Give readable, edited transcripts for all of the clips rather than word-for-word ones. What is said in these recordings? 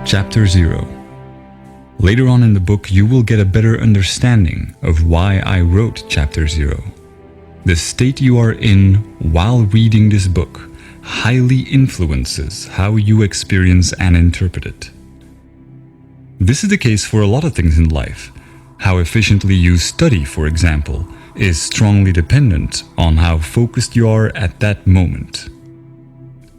Chapter 0. Later on in the book, you will get a better understanding of why I wrote Chapter 0. The state you are in while reading this book highly influences how you experience and interpret it. This is the case for a lot of things in life. How efficiently you study, for example, is strongly dependent on how focused you are at that moment.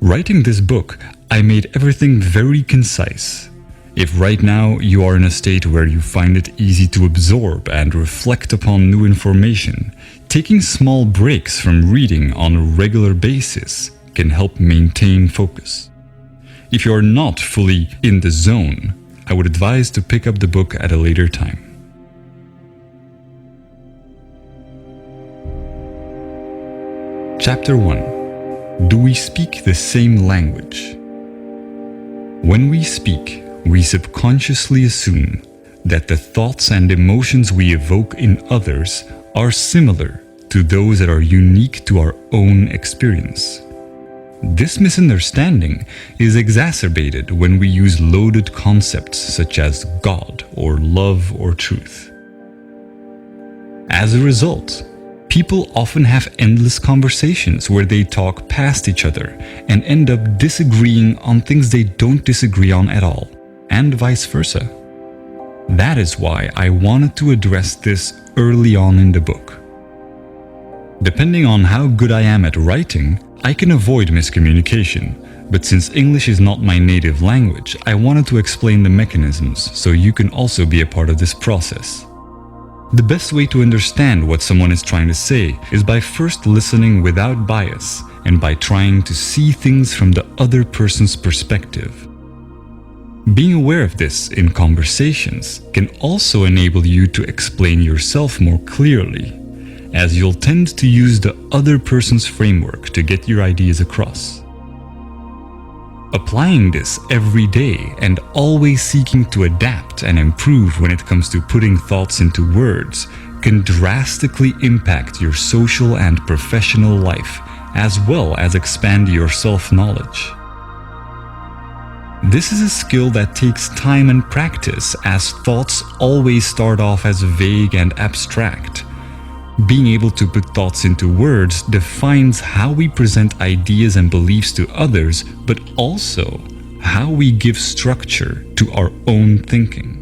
Writing this book, I made everything very concise. If right now you are in a state where you find it easy to absorb and reflect upon new information, taking small breaks from reading on a regular basis can help maintain focus. If you are not fully in the zone, I would advise to pick up the book at a later time. Chapter 1. Do we speak the same language? When we speak, we subconsciously assume that the thoughts and emotions we evoke in others are similar to those that are unique to our own experience. This misunderstanding is exacerbated when we use loaded concepts such as God or love or truth. As a result, people often have endless conversations where they talk past each other and end up disagreeing on things they don't disagree on at all, and vice versa. That is why I wanted to address this early on in the book. Depending on how good I am at writing, I can avoid miscommunication, but since English is not my native language, I wanted to explain the mechanisms so you can also be a part of this process. The best way to understand what someone is trying to say is by first listening without bias and by trying to see things from the other person's perspective. Being aware of this in conversations can also enable you to explain yourself more clearly, as you'll tend to use the other person's framework to get your ideas across. Applying this every day and always seeking to adapt and improve when it comes to putting thoughts into words can drastically impact your social and professional life, as well as expand your self-knowledge. This is a skill that takes time and practice, as thoughts always start off as vague and abstract. Being able to put thoughts into words defines how we present ideas and beliefs to others, but also how we give structure to our own thinking.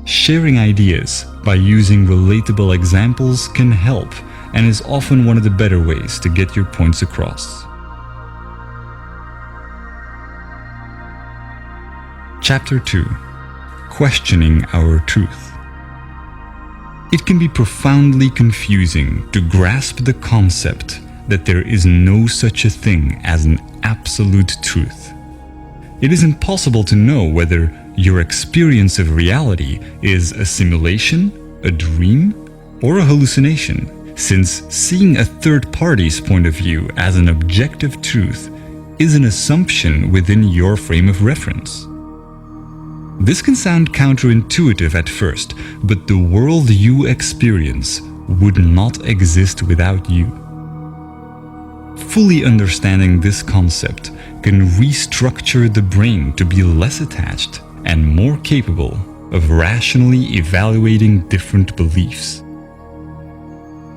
Sharing ideas by using relatable examples can help and is often one of the better ways to get your points across. Chapter 2. Questioning our truth. It can be profoundly confusing to grasp the concept that there is no such a thing as an absolute truth. It is impossible to know whether your experience of reality is a simulation, a dream, or a hallucination, since seeing a third party's point of view as an objective truth is an assumption within your frame of reference. This can sound counterintuitive at first, but the world you experience would not exist without you. Fully understanding this concept can restructure the brain to be less attached and more capable of rationally evaluating different beliefs.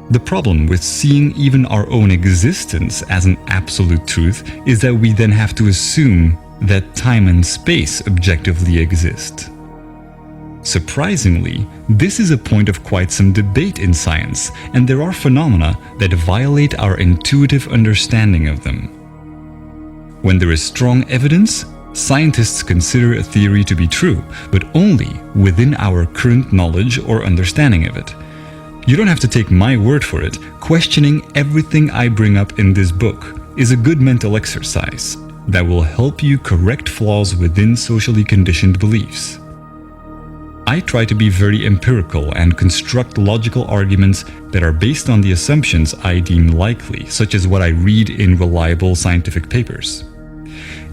The problem with seeing even our own existence as an absolute truth is that we then have to assume that time and space objectively exist. Surprisingly, this is a point of quite some debate in science, and there are phenomena that violate our intuitive understanding of them. When there is strong evidence, scientists consider a theory to be true, but only within our current knowledge or understanding of it. You don't have to take my word for it. Questioning everything I bring up in this book is a good mental exercise that will help you correct flaws within socially conditioned beliefs. I try to be very empirical and construct logical arguments that are based on the assumptions I deem likely, such as what I read in reliable scientific papers.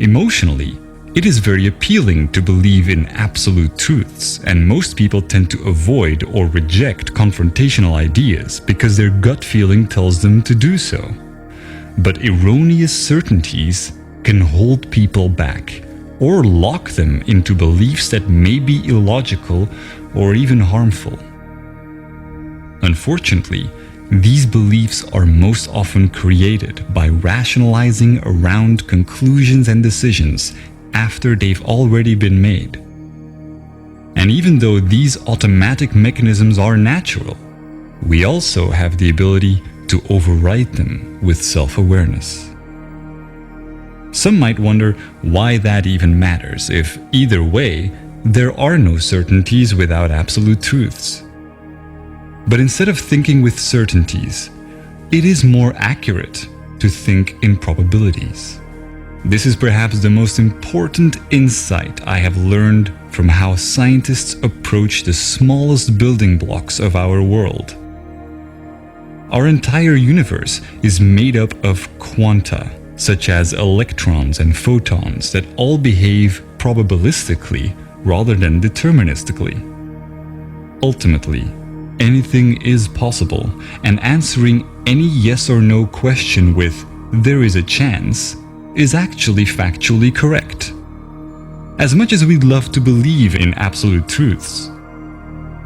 Emotionally, it is very appealing to believe in absolute truths, and most people tend to avoid or reject confrontational ideas because their gut feeling tells them to do so. But erroneous certainties can hold people back, or lock them into beliefs that may be illogical or even harmful. Unfortunately, these beliefs are most often created by rationalizing around conclusions and decisions after they've already been made. And even though these automatic mechanisms are natural, we also have the ability to override them with self-awareness. Some might wonder why that even matters if, either way, there are no certainties without absolute truths. But instead of thinking with certainties, it is more accurate to think in probabilities. This is perhaps the most important insight I have learned from how scientists approach the smallest building blocks of our world. Our entire universe is made up of quanta, such as electrons and photons, that all behave probabilistically rather than deterministically. Ultimately, anything is possible, and answering any yes or no question with "there is a chance" is actually factually correct. As much as we'd love to believe in absolute truths,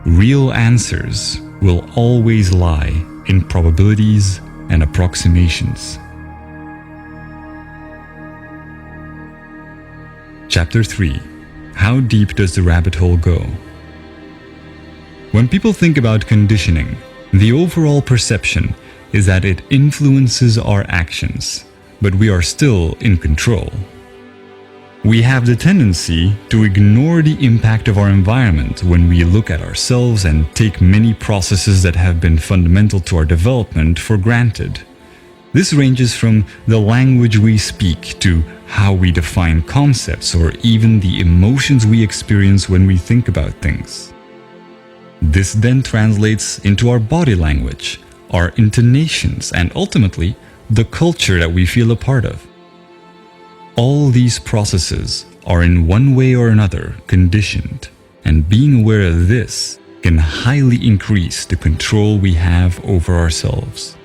real answers will always lie in probabilities and approximations. Chapter 3. How deep does the rabbit hole go? When people think about conditioning, the overall perception is that it influences our actions, but we are still in control. We have the tendency to ignore the impact of our environment when we look at ourselves and take many processes that have been fundamental to our development for granted. This ranges from the language we speak to how we define concepts or even the emotions we experience when we think about things. This then translates into our body language, our intonations, and ultimately, the culture that we feel a part of. All these processes are in one way or another conditioned, and being aware of this can highly increase the control we have over ourselves.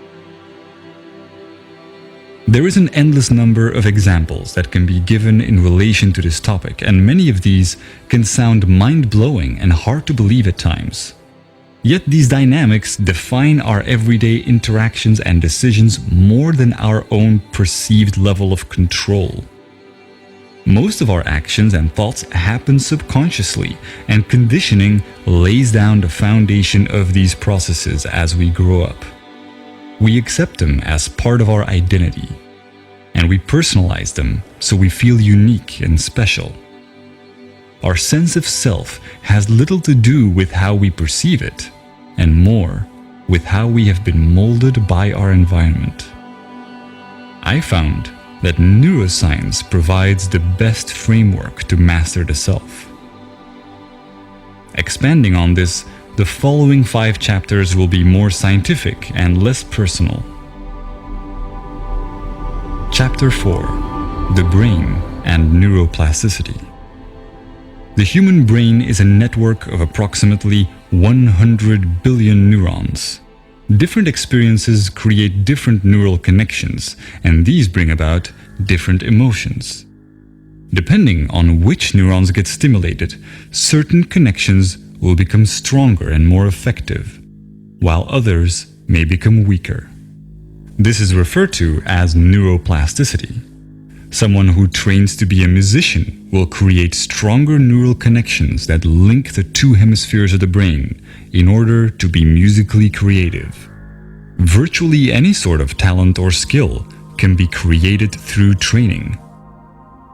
There is an endless number of examples that can be given in relation to this topic, and many of these can sound mind-blowing and hard to believe at times. Yet these dynamics define our everyday interactions and decisions more than our own perceived level of control. Most of our actions and thoughts happen subconsciously, and conditioning lays down the foundation of these processes as we grow up. We accept them as part of our identity, and we personalize them so we feel unique and special. Our sense of self has little to do with how we perceive it, and more with how we have been molded by our environment. I found that neuroscience provides the best framework to master the self. Expanding on this, the following 5 chapters will be more scientific and less personal. Chapter 4. The Brain and Neuroplasticity. The human brain is a network of approximately 100 billion neurons. Different experiences create different neural connections, and these bring about different emotions. Depending on which neurons get stimulated, certain connections will become stronger and more effective, while others may become weaker. This is referred to as neuroplasticity. Someone who trains to be a musician will create stronger neural connections that link the 2 hemispheres of the brain in order to be musically creative. Virtually any sort of talent or skill can be created through training.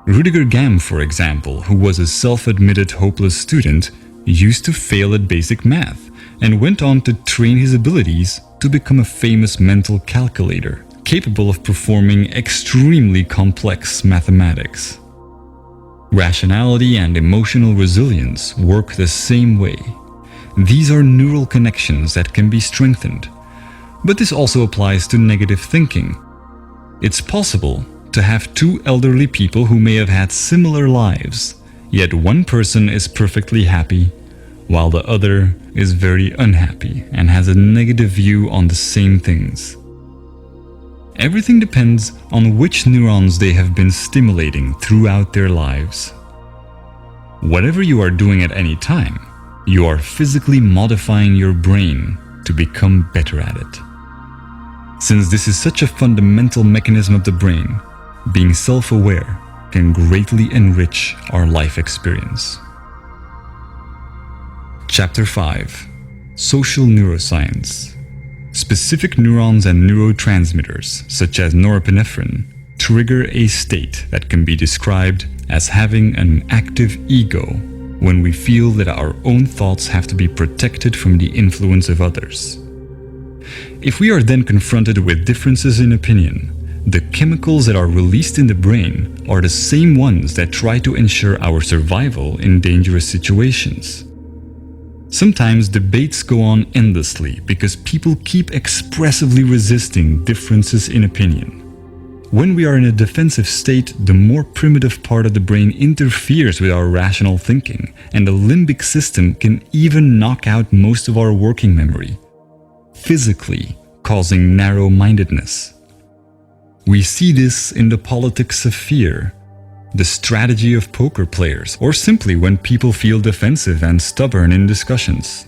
Rudiger Gamm, for example, who was a self-admitted hopeless student, used to fail at basic math and went on to train his abilities to become a famous mental calculator, capable of performing extremely complex mathematics. Rationality and emotional resilience work the same way. These are neural connections that can be strengthened. But this also applies to negative thinking. It's possible to have 2 elderly people who may have had similar lives, yet one person is perfectly happy, while the other is very unhappy and has a negative view on the same things. Everything depends on which neurons they have been stimulating throughout their lives. Whatever you are doing at any time, you are physically modifying your brain to become better at it. Since this is such a fundamental mechanism of the brain, being self-aware can greatly enrich our life experience. Chapter 5. Social Neuroscience. Specific neurons and neurotransmitters, such as norepinephrine, trigger a state that can be described as having an active ego when we feel that our own thoughts have to be protected from the influence of others. If we are then confronted with differences in opinion, the chemicals that are released in the brain are the same ones that try to ensure our survival in dangerous situations. Sometimes debates go on endlessly because people keep expressively resisting differences in opinion. When we are in a defensive state, the more primitive part of the brain interferes with our rational thinking, and the limbic system can even knock out most of our working memory, physically causing narrow-mindedness. We see this in the politics of fear, the strategy of poker players, or simply when people feel defensive and stubborn in discussions.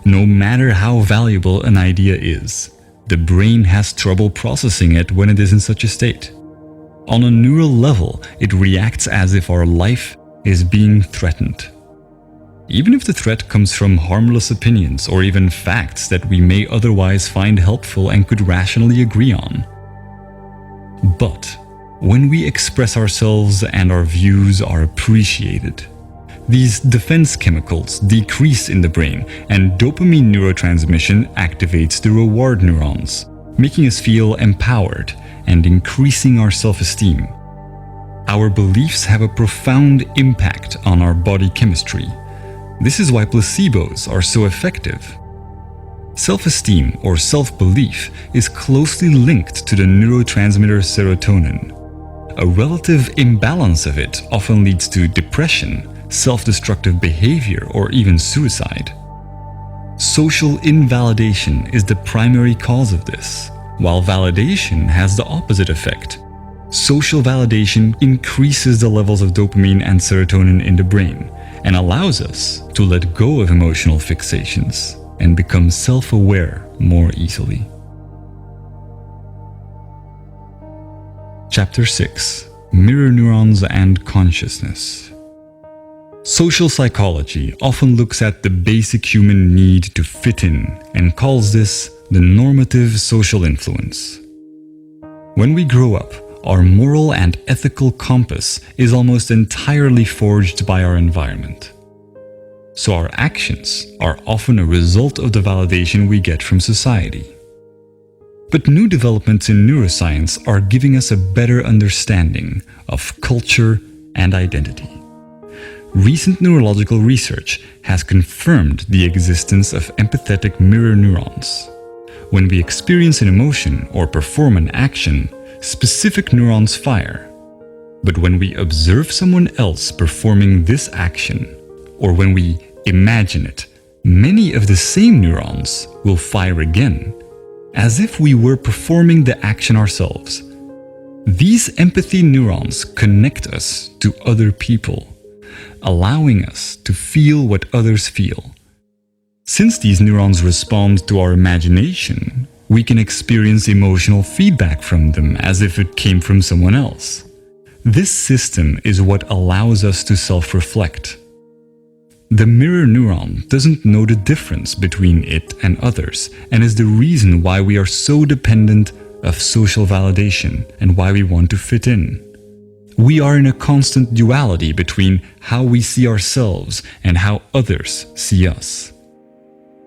No matter how valuable an idea is, the brain has trouble processing it when it is in such a state. On a neural level, it reacts as if our life is being threatened. Even if the threat comes from harmless opinions or even facts that we may otherwise find helpful and could rationally agree on. But when we express ourselves and our views are appreciated, these defense chemicals decrease in the brain and dopamine neurotransmission activates the reward neurons, making us feel empowered and increasing our self-esteem. Our beliefs have a profound impact on our body chemistry. This is why placebos are so effective. Self-esteem or self-belief is closely linked to the neurotransmitter serotonin. A relative imbalance of it often leads to depression, self-destructive behavior, or even suicide. Social invalidation is the primary cause of this, while validation has the opposite effect. Social validation increases the levels of dopamine and serotonin in the brain and allows us to let go of emotional fixations and become self-aware more easily. Chapter 6. Mirror Neurons and Consciousness. Social psychology often looks at the basic human need to fit in and calls this the normative social influence. When we grow up, our moral and ethical compass is almost entirely forged by our environment. So our actions are often a result of the validation we get from society. But new developments in neuroscience are giving us a better understanding of culture and identity. Recent neurological research has confirmed the existence of empathetic mirror neurons. When we experience an emotion or perform an action, specific neurons fire. But when we observe someone else performing this action, or when we imagine it, many of the same neurons will fire again, as if we were performing the action ourselves. These empathy neurons connect us to other people, allowing us to feel what others feel. Since these neurons respond to our imagination, we can experience emotional feedback from them as if it came from someone else. This system is what allows us to self-reflect. The mirror neuron doesn't know the difference between it and others, and is the reason why we are so dependent of social validation and why we want to fit in. We are in a constant duality between how we see ourselves and how others see us.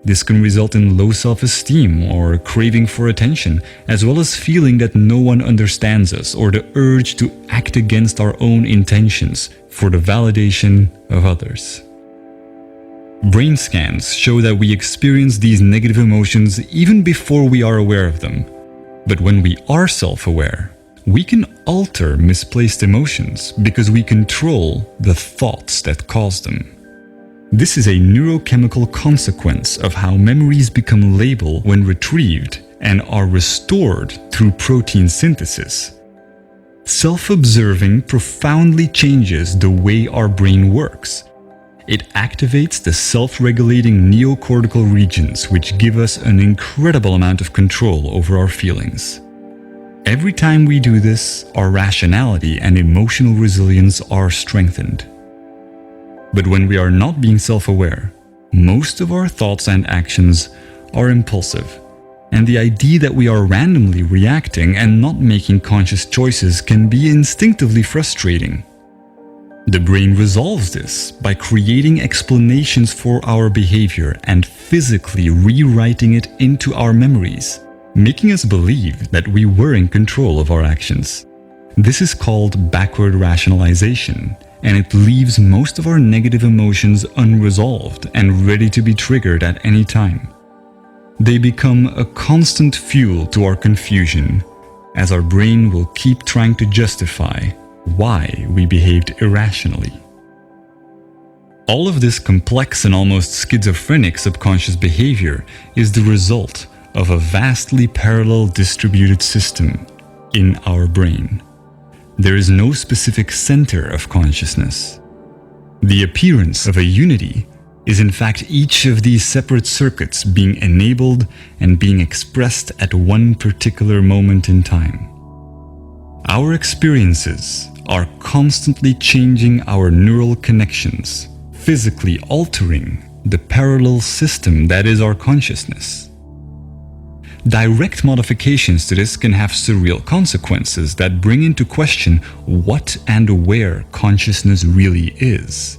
This can result in low self-esteem or craving for attention, as well as feeling that no one understands us or the urge to act against our own intentions for the validation of others. Brain scans show that we experience these negative emotions even before we are aware of them. But when we are self-aware, we can alter misplaced emotions because we control the thoughts that cause them. This is a neurochemical consequence of how memories become labeled when retrieved and are restored through protein synthesis. Self-observing profoundly changes the way our brain works, It activates the self-regulating neocortical regions, which give us an incredible amount of control over our feelings. Every time we do this, our rationality and emotional resilience are strengthened. But when we are not being self-aware, most of our thoughts and actions are impulsive, and the idea that we are randomly reacting and not making conscious choices can be instinctively frustrating. The brain resolves this by creating explanations for our behavior and physically rewriting it into our memories, making us believe that we were in control of our actions. This is called backward rationalization, and it leaves most of our negative emotions unresolved and ready to be triggered at any time. They become a constant fuel to our confusion, as our brain will keep trying to justify why we behaved irrationally. All of this complex and almost schizophrenic subconscious behavior is the result of a vastly parallel distributed system in our brain. There is no specific center of consciousness. The appearance of a unity is in fact each of these separate circuits being enabled and being expressed at one particular moment in time. Our experiences are constantly changing our neural connections, physically altering the parallel system that is our consciousness. Direct modifications to this can have surreal consequences that bring into question what and where consciousness really is.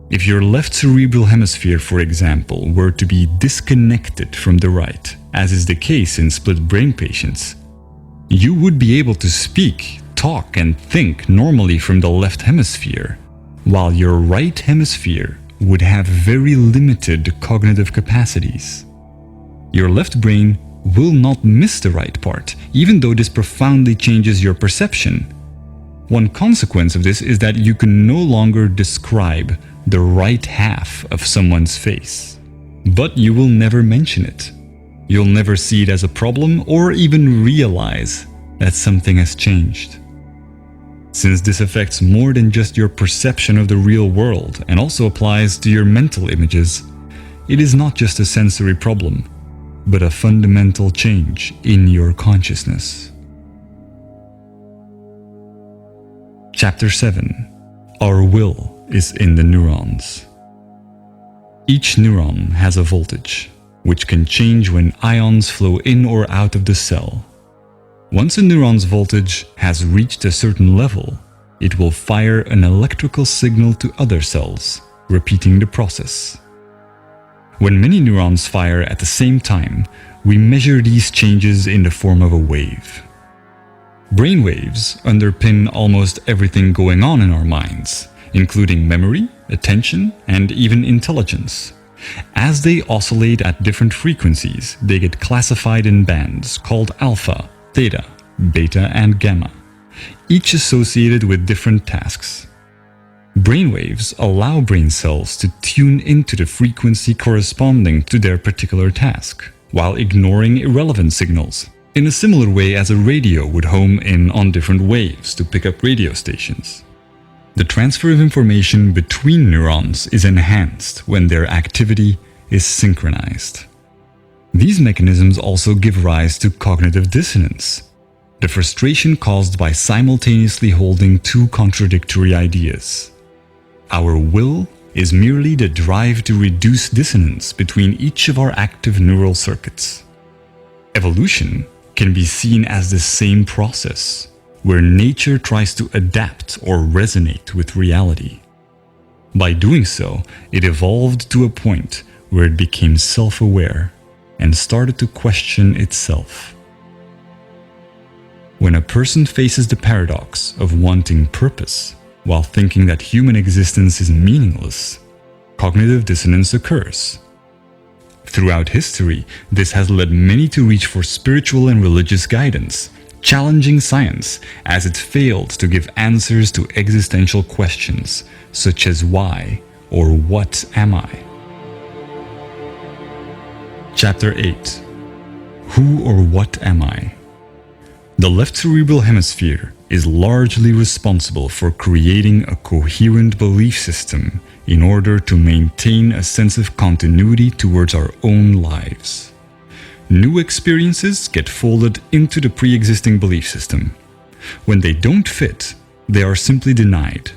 If your left cerebral hemisphere, for example, were to be disconnected from the right, as is the case in split brain patients, you would be able to speak, talk, and think normally from the left hemisphere, while your right hemisphere would have very limited cognitive capacities. Your left brain will not miss the right part, even though this profoundly changes your perception. One consequence of this is that you can no longer describe the right half of someone's face. But you will never mention it. You'll never see it as a problem or even realize that something has changed. Since this affects more than just your perception of the real world and also applies to your mental images, it is not just a sensory problem, but a fundamental change in your consciousness. Chapter 7. Our will is in the neurons. Each neuron has a voltage, which can change when ions flow in or out of the cell. Once a neuron's voltage has reached a certain level, it will fire an electrical signal to other cells, repeating the process. When many neurons fire at the same time, we measure these changes in the form of a wave. Brainwaves underpin almost everything going on in our minds, including memory, attention, and even intelligence. As they oscillate at different frequencies, they get classified in bands called alpha, theta, beta, and gamma, each associated with different tasks. Brainwaves allow brain cells to tune into the frequency corresponding to their particular task, while ignoring irrelevant signals, in a similar way as a radio would home in on different waves to pick up radio stations. The transfer of information between neurons is enhanced when their activity is synchronized. These mechanisms also give rise to cognitive dissonance, the frustration caused by simultaneously holding two contradictory ideas. Our will is merely the drive to reduce dissonance between each of our active neural circuits. Evolution can be seen as the same process, where nature tries to adapt or resonate with reality. By doing so, it evolved to a point where it became self-aware and started to question itself. When a person faces the paradox of wanting purpose while thinking that human existence is meaningless, cognitive dissonance occurs. Throughout history, this has led many to reach for spiritual and religious guidance, challenging science as it failed to give answers to existential questions such as why or what am I? Chapter 8. Who or what am I? The left cerebral hemisphere is largely responsible for creating a coherent belief system in order to maintain a sense of continuity towards our own lives. New experiences get folded into the pre-existing belief system. When they don't fit, they are simply denied.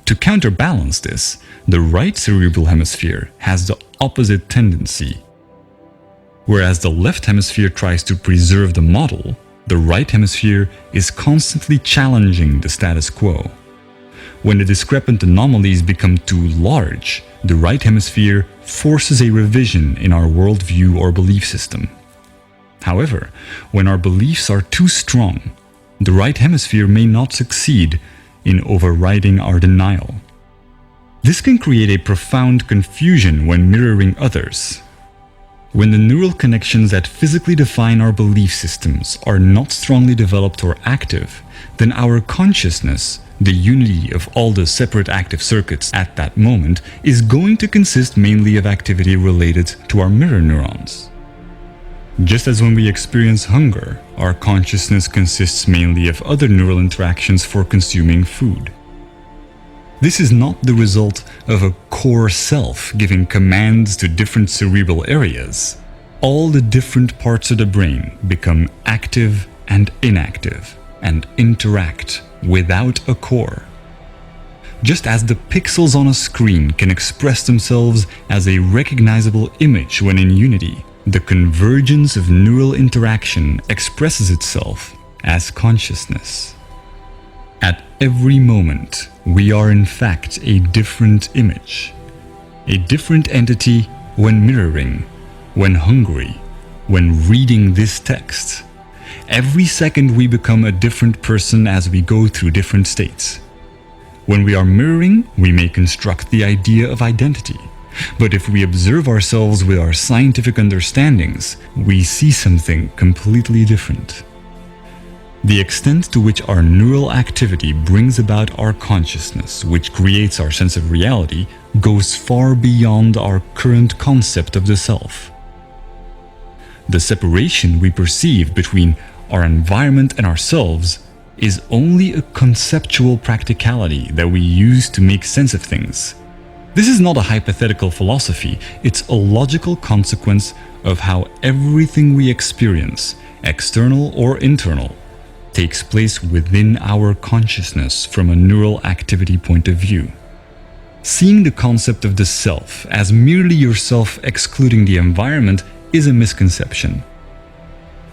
To counterbalance this, the right cerebral hemisphere has the opposite tendency. Whereas the left hemisphere tries to preserve the model, the right hemisphere is constantly challenging the status quo. When the discrepant anomalies become too large, the right hemisphere forces a revision in our worldview or belief system. However, when our beliefs are too strong, the right hemisphere may not succeed in overriding our denial. This can create a profound confusion when mirroring others. When the neural connections that physically define our belief systems are not strongly developed or active, then our consciousness, the unity of all the separate active circuits at that moment, is going to consist mainly of activity related to our mirror neurons. Just as when we experience hunger, our consciousness consists mainly of other neural interactions for consuming food. This is not the result of a core self giving commands to different cerebral areas. All the different parts of the brain become active and inactive and interact without a core. Just as the pixels on a screen can express themselves as a recognizable image when in unity, the convergence of neural interaction expresses itself as consciousness. At every moment, we are in fact a different image, a different entity when mirroring, when hungry, when reading this text. Every second we become a different person as we go through different states. When we are mirroring, we may construct the idea of identity. But if we observe ourselves with our scientific understandings, we see something completely different. The extent to which our neural activity brings about our consciousness, which creates our sense of reality, goes far beyond our current concept of the self. The separation we perceive between our environment and ourselves is only a conceptual practicality that we use to make sense of things. This is not a hypothetical philosophy, it's a logical consequence of how everything we experience, external or internal, takes place within our consciousness from a neural activity point of view. Seeing the concept of the self as merely yourself excluding the environment is a misconception.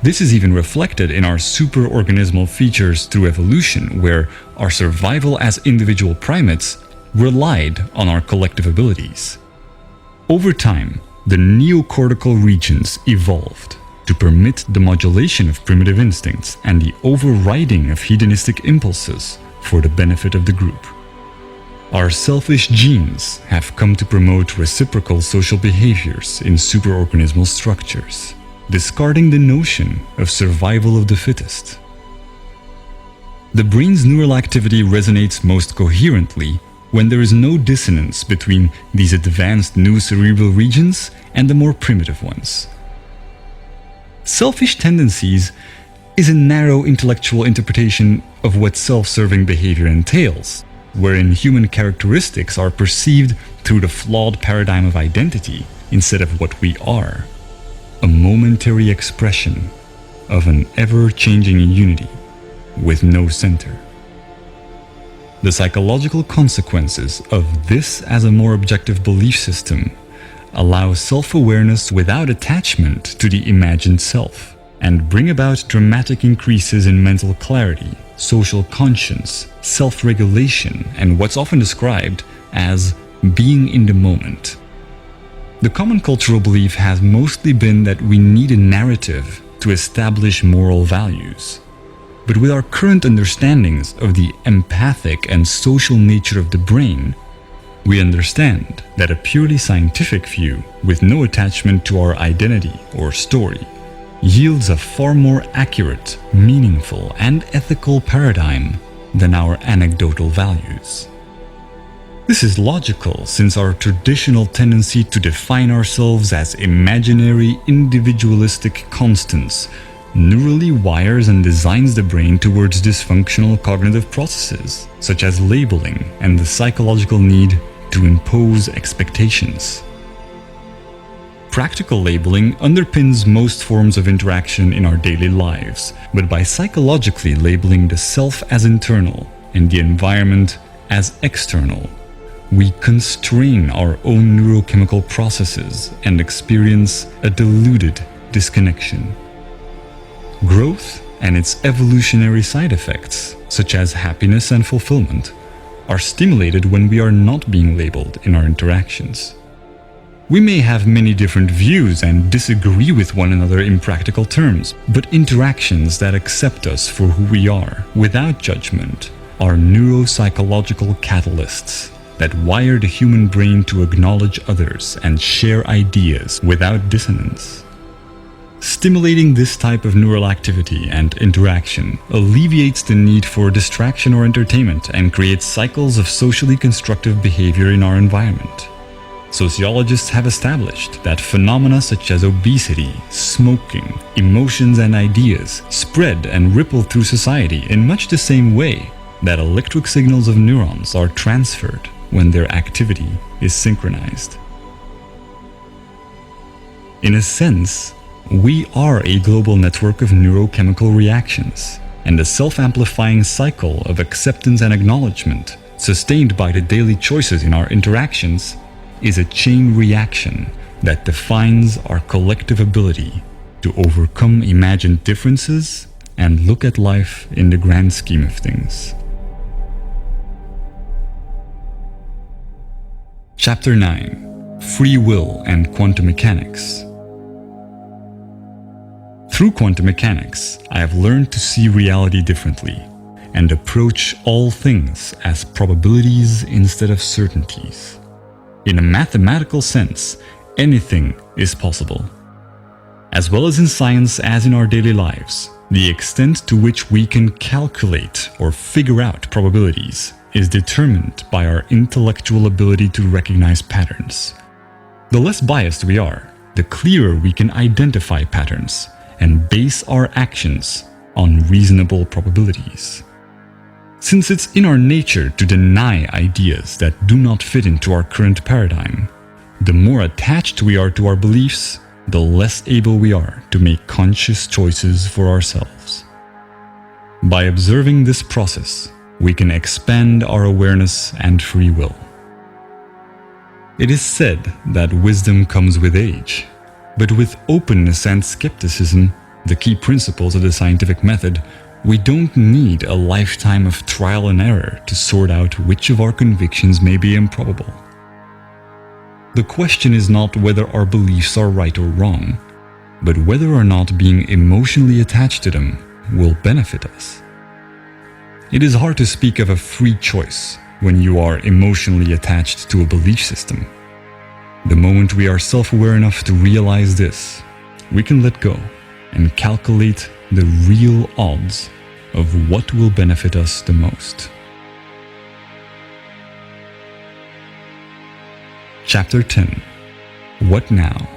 This is even reflected in our superorganismal features through evolution, where our survival as individual primates relied on our collective abilities. Over time, the neocortical regions evolved to permit the modulation of primitive instincts and the overriding of hedonistic impulses for the benefit of the group. Our selfish genes have come to promote reciprocal social behaviors in superorganismal structures, discarding the notion of survival of the fittest. The brain's neural activity resonates most coherently when there is no dissonance between these advanced new cerebral regions and the more primitive ones. Selfish tendencies is a narrow intellectual interpretation of what self-serving behavior entails, wherein human characteristics are perceived through the flawed paradigm of identity instead of what we are, a momentary expression of an ever-changing unity with no center. The psychological consequences of this as a more objective belief system allow self-awareness without attachment to the imagined self, and bring about dramatic increases in mental clarity, social conscience, self-regulation, and what's often described as being in the moment. The common cultural belief has mostly been that we need a narrative to establish moral values. But with our current understandings of the empathic and social nature of the brain, we understand that a purely scientific view with no attachment to our identity or story yields a far more accurate, meaningful, and ethical paradigm than our anecdotal values. This is logical since our traditional tendency to define ourselves as imaginary, individualistic constants neurally wires and designs the brain towards dysfunctional cognitive processes, such as labeling and the psychological need to impose expectations. Practical labeling underpins most forms of interaction in our daily lives, but by psychologically labeling the self as internal and the environment as external, we constrain our own neurochemical processes and experience a diluted disconnection. Growth and its evolutionary side effects, such as happiness and fulfillment, are stimulated when we are not being labeled in our interactions. We may have many different views and disagree with one another in practical terms, but interactions that accept us for who we are, without judgment, are neuropsychological catalysts that wire the human brain to acknowledge others and share ideas without dissonance. Stimulating this type of neural activity and interaction alleviates the need for distraction or entertainment and creates cycles of socially constructive behavior in our environment. Sociologists have established that phenomena such as obesity, smoking, emotions and ideas spread and ripple through society in much the same way that electric signals of neurons are transferred when their activity is synchronized. In a sense, we are a global network of neurochemical reactions, and the self-amplifying cycle of acceptance and acknowledgement, sustained by the daily choices in our interactions, is a chain reaction that defines our collective ability to overcome imagined differences and look at life in the grand scheme of things. Chapter 9: Free Will and Quantum Mechanics. Through quantum mechanics, I have learned to see reality differently and approach all things as probabilities instead of certainties. In a mathematical sense, anything is possible. As well as in science as in our daily lives, the extent to which we can calculate or figure out probabilities is determined by our intellectual ability to recognize patterns. The less biased we are, the clearer we can identify patterns and base our actions on reasonable probabilities. Since it's in our nature to deny ideas that do not fit into our current paradigm, the more attached we are to our beliefs, the less able we are to make conscious choices for ourselves. By observing this process, we can expand our awareness and free will. It is said that wisdom comes with age, but with openness and skepticism, the key principles of the scientific method, we don't need a lifetime of trial and error to sort out which of our convictions may be improbable. The question is not whether our beliefs are right or wrong, but whether or not being emotionally attached to them will benefit us. It is hard to speak of a free choice when you are emotionally attached to a belief system. The moment we are self-aware enough to realize this, we can let go and calculate the real odds of what will benefit us the most. Chapter 10: What Now?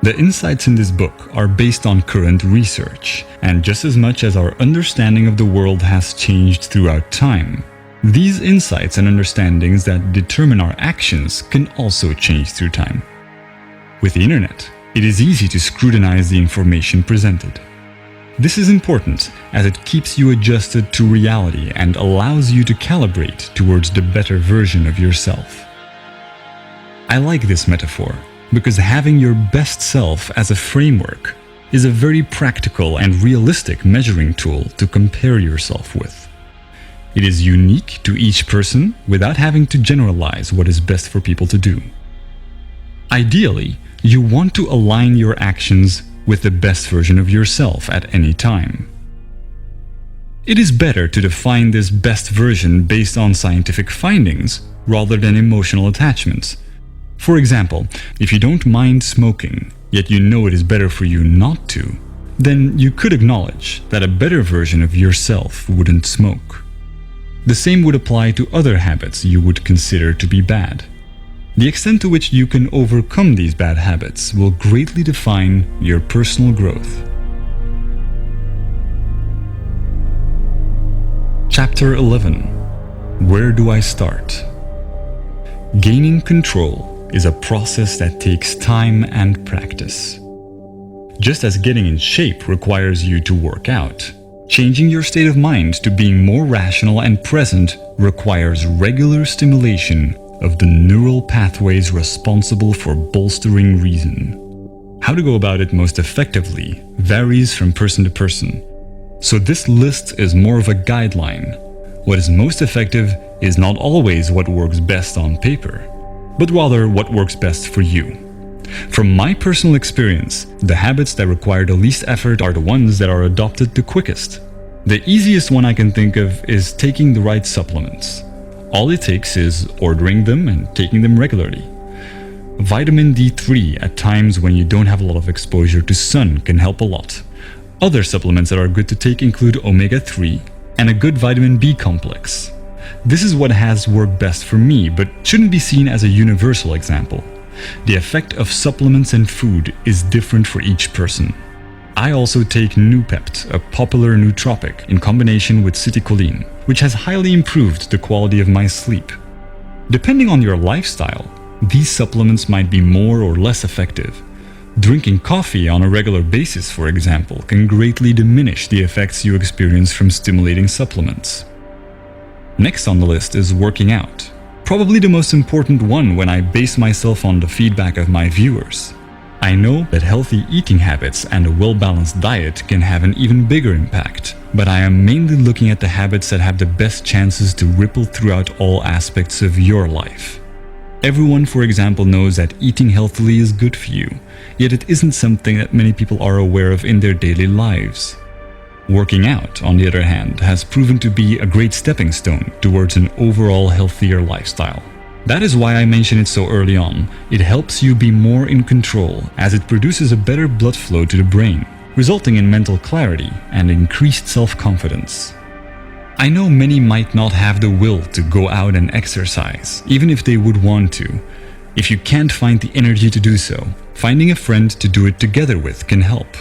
The insights in this book are based on current research, and just as much as our understanding of the world has changed throughout time, these insights and understandings that determine our actions can also change through time. With the internet, it is easy to scrutinize the information presented. This is important as it keeps you adjusted to reality and allows you to calibrate towards the better version of yourself. I like this metaphor because having your best self as a framework is a very practical and realistic measuring tool to compare yourself with. It is unique to each person without having to generalize what is best for people to do. Ideally, you want to align your actions with the best version of yourself at any time. It is better to define this best version based on scientific findings rather than emotional attachments. For example, if you don't mind smoking, yet you know it is better for you not to, then you could acknowledge that a better version of yourself wouldn't smoke. The same would apply to other habits you would consider to be bad. The extent to which you can overcome these bad habits will greatly define your personal growth. Chapter 11: Where do I start? Gaining control is a process that takes time and practice. Just as getting in shape requires you to work out, changing your state of mind to being more rational and present requires regular stimulation of the neural pathways responsible for bolstering reason. How to go about it most effectively varies from person to person. So this list is more of a guideline. What is most effective is not always what works best on paper, but rather what works best for you. From my personal experience, the habits that require the least effort are the ones that are adopted the quickest. The easiest one I can think of is taking the right supplements. All it takes is ordering them and taking them regularly. Vitamin D3 at times when you don't have a lot of exposure to sun can help a lot. Other supplements that are good to take include omega-3 and a good vitamin B complex. This is what has worked best for me, but shouldn't be seen as a universal example. The effect of supplements and food is different for each person. I also take Nupept, a popular nootropic, in combination with citicoline, which has highly improved the quality of my sleep. Depending on your lifestyle, these supplements might be more or less effective. Drinking coffee on a regular basis, for example, can greatly diminish the effects you experience from stimulating supplements. Next on the list is working out. Probably the most important one when I base myself on the feedback of my viewers. I know that healthy eating habits and a well-balanced diet can have an even bigger impact, but I am mainly looking at the habits that have the best chances to ripple throughout all aspects of your life. Everyone, for example, knows that eating healthily is good for you, yet it isn't something that many people are aware of in their daily lives. Working out, on the other hand, has proven to be a great stepping stone towards an overall healthier lifestyle. That is why I mention it so early on. It helps you be more in control, as it produces a better blood flow to the brain, resulting in mental clarity and increased self-confidence. I know many might not have the will to go out and exercise, even if they would want to. If you can't find the energy to do so, finding a friend to do it together with can help.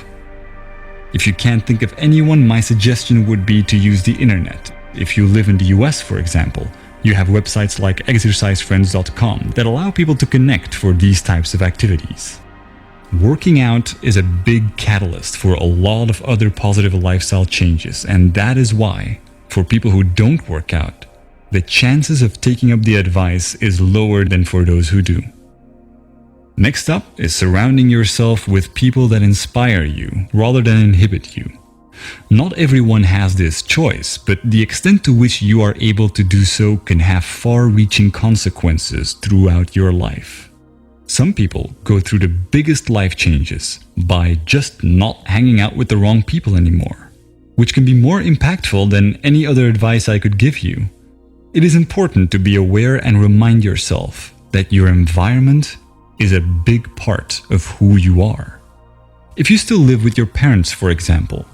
If you can't think of anyone, my suggestion would be to use the internet. If you live in the US, for example, you have websites like exercisefriends.com that allow people to connect for these types of activities. Working out is a big catalyst for a lot of other positive lifestyle changes, and that is why, for people who don't work out, the chances of taking up the advice is lower than for those who do. Next up is surrounding yourself with people that inspire you rather than inhibit you. Not everyone has this choice, but the extent to which you are able to do so can have far-reaching consequences throughout your life. Some people go through the biggest life changes by just not hanging out with the wrong people anymore, which can be more impactful than any other advice I could give you. It is important to be aware and remind yourself that your environment is a big part of who you are. If you still live with your parents, for example,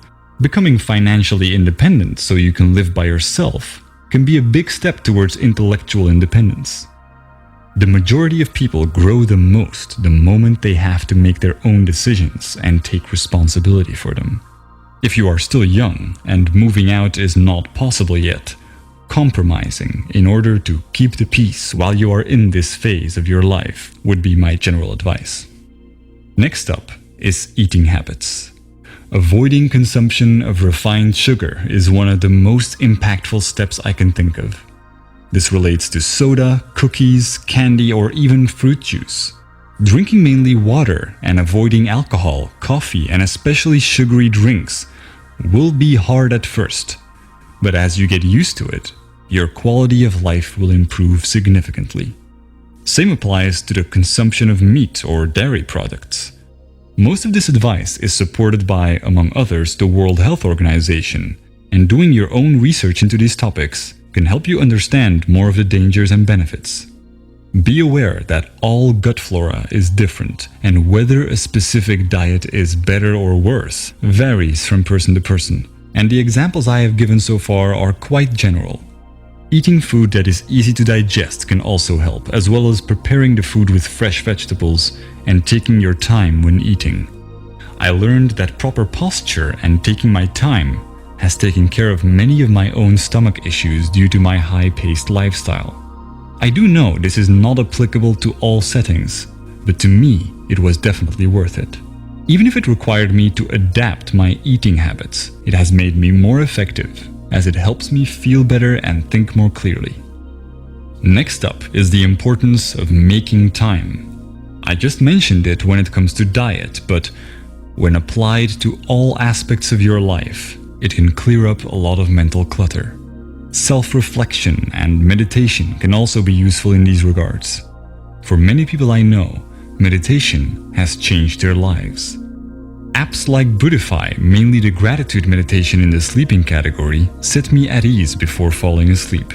becoming financially independent so you can live by yourself can be a big step towards intellectual independence. The majority of people grow the most the moment they have to make their own decisions and take responsibility for them. If you are still young and moving out is not possible yet, compromising in order to keep the peace while you are in this phase of your life would be my general advice. Next up is eating habits. Avoiding consumption of refined sugar is one of the most impactful steps I can think of. This relates to soda, cookies, candy, or even fruit juice. Drinking mainly water and avoiding alcohol, coffee, and especially sugary drinks will be hard at first, but as you get used to it, your quality of life will improve significantly. Same applies to the consumption of meat or dairy products. Most of this advice is supported by, among others, the World Health Organization, and doing your own research into these topics can help you understand more of the dangers and benefits. Be aware that all gut flora is different, and whether a specific diet is better or worse varies from person to person, and the examples I have given so far are quite general. Eating food that is easy to digest can also help, as well as preparing the food with fresh vegetables and taking your time when eating. I learned that proper posture and taking my time has taken care of many of my own stomach issues due to my high-paced lifestyle. I do know this is not applicable to all settings, but to me, it was definitely worth it. Even if it required me to adapt my eating habits, it has made me more effective, as it helps me feel better and think more clearly. Next up is the importance of making time. I just mentioned it when it comes to diet, but when applied to all aspects of your life, it can clear up a lot of mental clutter. Self-reflection and meditation can also be useful in these regards. For many people I know, meditation has changed their lives. Apps like Buddhify, mainly the gratitude meditation in the sleeping category, set me at ease before falling asleep.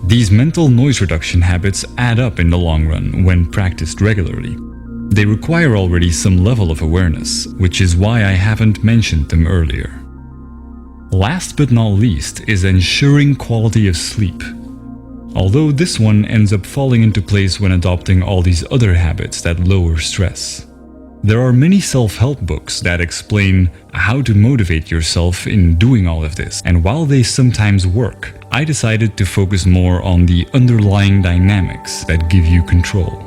These mental noise reduction habits add up in the long run when practiced regularly. They require already some level of awareness, which is why I haven't mentioned them earlier. Last but not least is ensuring quality of sleep. Although this one ends up falling into place when adopting all these other habits that lower stress. There are many self-help books that explain how to motivate yourself in doing all of this, and while they sometimes work, I decided to focus more on the underlying dynamics that give you control.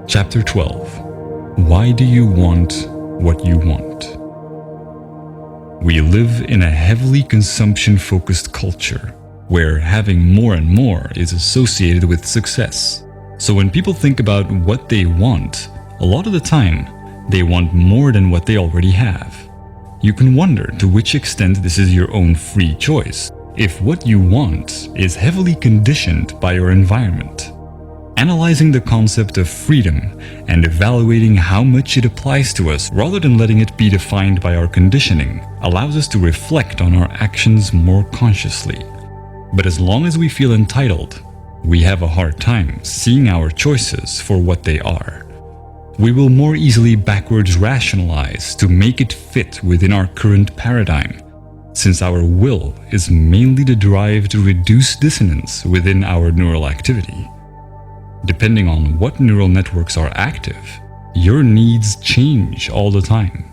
Chapter 12. Why do you want what you want? We live in a heavily consumption-focused culture, where having more and more is associated with success. So when people think about what they want, a lot of the time, they want more than what they already have. You can wonder to which extent this is your own free choice, if what you want is heavily conditioned by your environment. Analyzing the concept of freedom and evaluating how much it applies to us rather than letting it be defined by our conditioning allows us to reflect on our actions more consciously. But as long as we feel entitled, we have a hard time seeing our choices for what they are. We will more easily backwards rationalize to make it fit within our current paradigm, since our will is mainly the drive to reduce dissonance within our neural activity. Depending on what neural networks are active, your needs change all the time.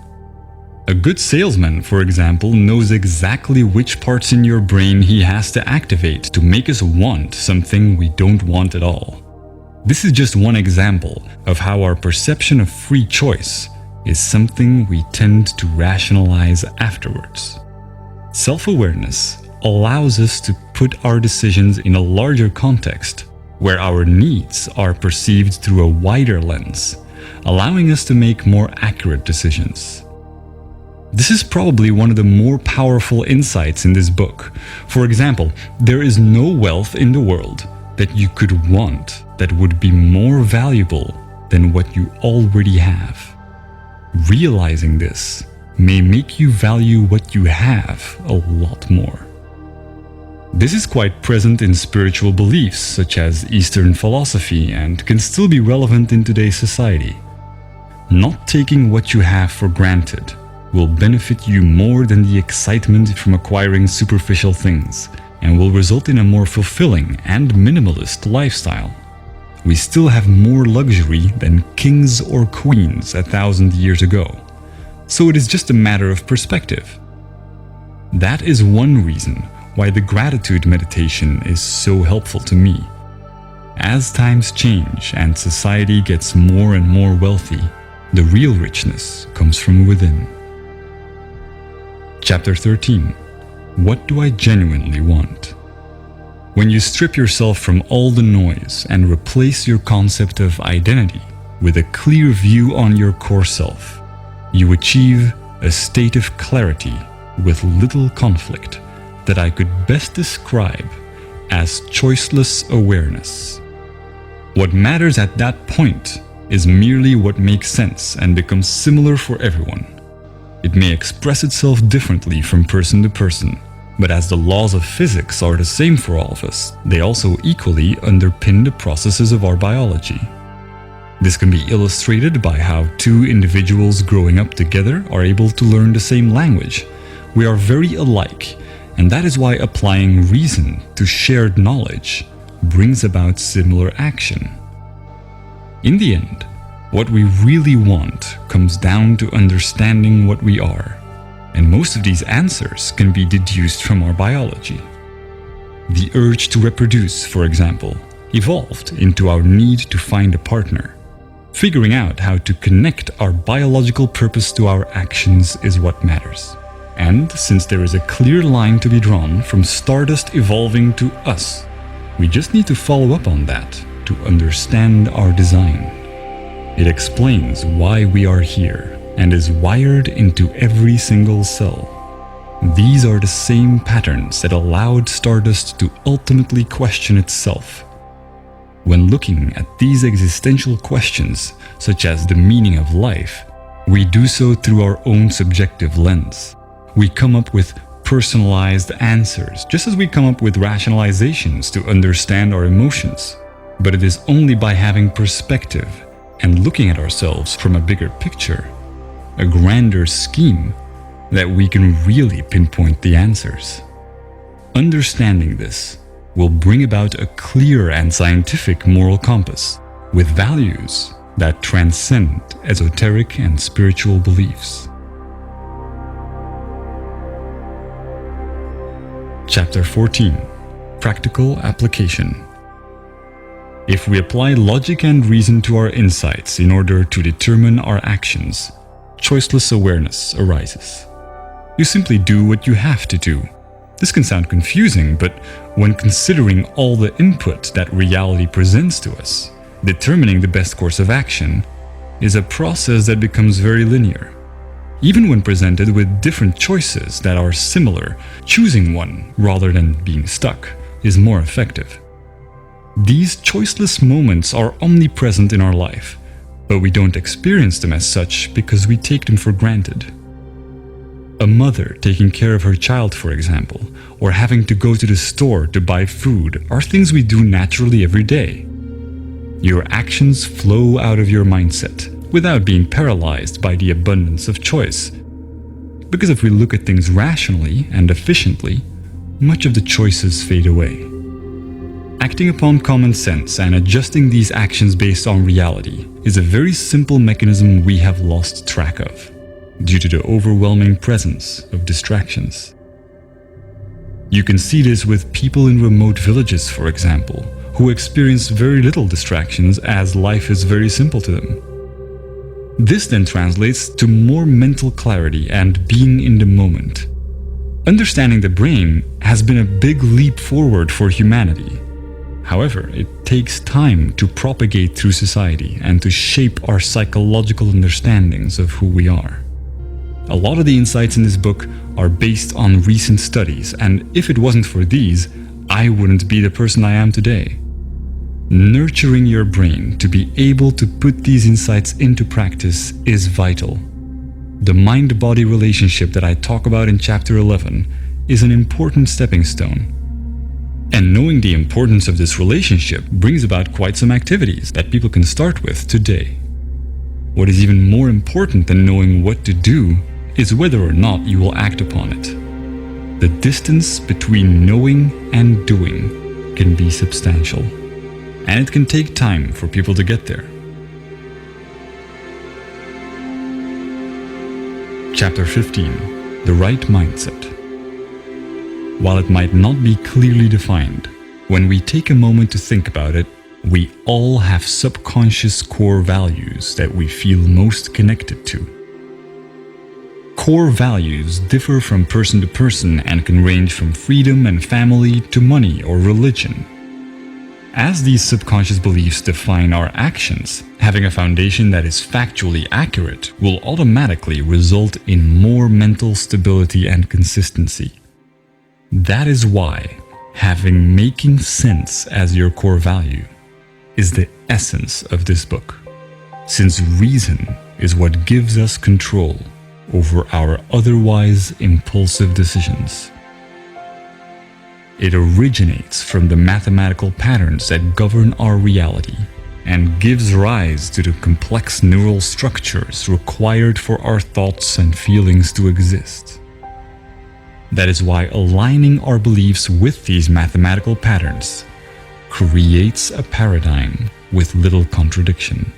A good salesman, for example, knows exactly which parts in your brain he has to activate to make us want something we don't want at all. This is just one example of how our perception of free choice is something we tend to rationalize afterwards. Self-awareness allows us to put our decisions in a larger context, where our needs are perceived through a wider lens, allowing us to make more accurate decisions. This is probably one of the more powerful insights in this book. For example, there is no wealth in the world that you could want that would be more valuable than what you already have. Realizing this may make you value what you have a lot more. This is quite present in spiritual beliefs such as Eastern philosophy and can still be relevant in today's society. Not taking what you have for granted will benefit you more than the excitement from acquiring superficial things and will result in a more fulfilling and minimalist lifestyle. We still have more luxury than kings or queens 1,000 years ago, so it is just a matter of perspective. That is one reason why the gratitude meditation is so helpful to me. As times change and society gets more and more wealthy, the real richness comes from within. Chapter 13. What do I genuinely want? When you strip yourself from all the noise and replace your concept of identity with a clear view on your core self, you achieve a state of clarity with little conflict that I could best describe as choiceless awareness. What matters at that point is merely what makes sense and becomes similar for everyone. It may express itself differently from person to person, but as the laws of physics are the same for all of us, they also equally underpin the processes of our biology. This can be illustrated by how two individuals growing up together are able to learn the same language. We are very alike, and that is why applying reason to shared knowledge brings about similar action. In the end, what we really want comes down to understanding what we are, and most of these answers can be deduced from our biology. The urge to reproduce, for example, evolved into our need to find a partner. Figuring out how to connect our biological purpose to our actions is what matters. And since there is a clear line to be drawn from stardust evolving to us, we just need to follow up on that to understand our design. It explains why we are here and is wired into every single cell. These are the same patterns that allowed stardust to ultimately question itself. When looking at these existential questions, such as the meaning of life, we do so through our own subjective lens. We come up with personalized answers, just as we come up with rationalizations to understand our emotions. But it is only by having perspective and looking at ourselves from a bigger picture, a grander scheme, that we can really pinpoint the answers. Understanding this will bring about a clear and scientific moral compass with values that transcend esoteric and spiritual beliefs. Chapter 14. Practical Application. If we apply logic and reason to our insights in order to determine our actions, choiceless awareness arises. You simply do what you have to do. This can sound confusing, but when considering all the input that reality presents to us, determining the best course of action is a process that becomes very linear. Even when presented with different choices that are similar, choosing one rather than being stuck is more effective. These choiceless moments are omnipresent in our life, but we don't experience them as such because we take them for granted. A mother taking care of her child, for example, or having to go to the store to buy food are things we do naturally every day. Your actions flow out of your mindset without being paralyzed by the abundance of choice. Because if we look at things rationally and efficiently, much of the choices fade away. Acting upon common sense and adjusting these actions based on reality is a very simple mechanism we have lost track of, due to the overwhelming presence of distractions. You can see this with people in remote villages, for example, who experience very little distractions as life is very simple to them. This then translates to more mental clarity and being in the moment. Understanding the brain has been a big leap forward for humanity. However, it takes time to propagate through society and to shape our psychological understandings of who we are. A lot of the insights in this book are based on recent studies, and if it wasn't for these, I wouldn't be the person I am today. Nurturing your brain to be able to put these insights into practice is vital. The mind-body relationship that I talk about in Chapter 11 is an important stepping stone. And knowing the importance of this relationship brings about quite some activities that people can start with today. What is even more important than knowing what to do is whether or not you will act upon it. The distance between knowing and doing can be substantial, and it can take time for people to get there. Chapter 15. The Right Mindset. While it might not be clearly defined, when we take a moment to think about it, we all have subconscious core values that we feel most connected to. Core values differ from person to person and can range from freedom and family to money or religion. As these subconscious beliefs define our actions, having a foundation that is factually accurate will automatically result in more mental stability and consistency. That is why having making sense as your core value is the essence of this book, since reason is what gives us control over our otherwise impulsive decisions. It originates from the mathematical patterns that govern our reality and gives rise to the complex neural structures required for our thoughts and feelings to exist. That is why aligning our beliefs with these mathematical patterns creates a paradigm with little contradiction.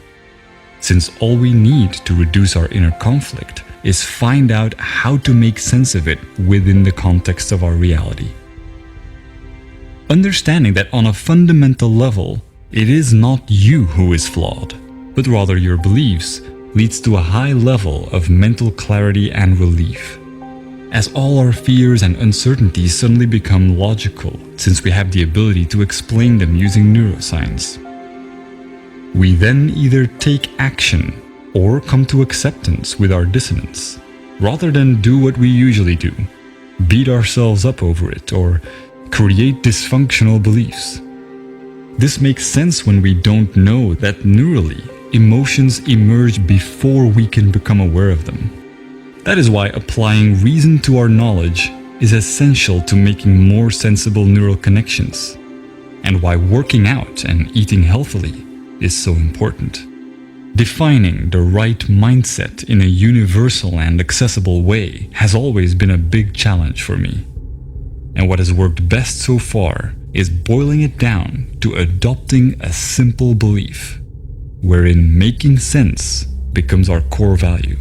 Since all we need to reduce our inner conflict is find out how to make sense of it within the context of our reality. Understanding that on a fundamental level, it is not you who is flawed, but rather your beliefs, leads to a high level of mental clarity and relief, as all our fears and uncertainties suddenly become logical since we have the ability to explain them using neuroscience. We then either take action or come to acceptance with our dissonance, rather than do what we usually do, beat ourselves up over it or create dysfunctional beliefs. This makes sense when we don't know that neurally, emotions emerge before we can become aware of them. That is why applying reason to our knowledge is essential to making more sensible neural connections, and why working out and eating healthily is so important. Defining the right mindset in a universal and accessible way has always been a big challenge for me. And what has worked best so far is boiling it down to adopting a simple belief, wherein making sense becomes our core value.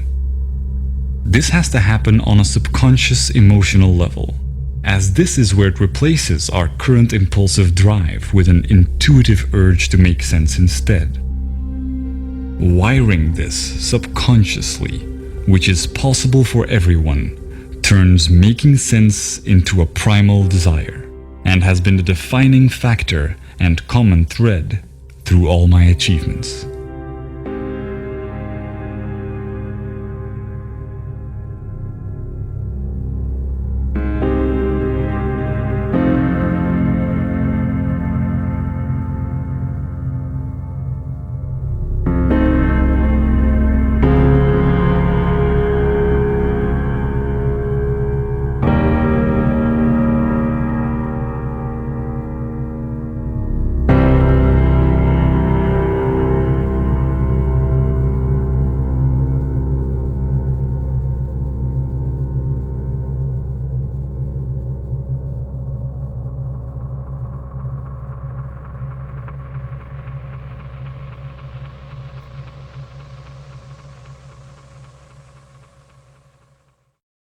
This has to happen on a subconscious emotional level, as this is where it replaces our current impulsive drive with an intuitive urge to make sense instead. Wiring this subconsciously, which is possible for everyone, turns making sense into a primal desire, and has been the defining factor and common thread through all my achievements.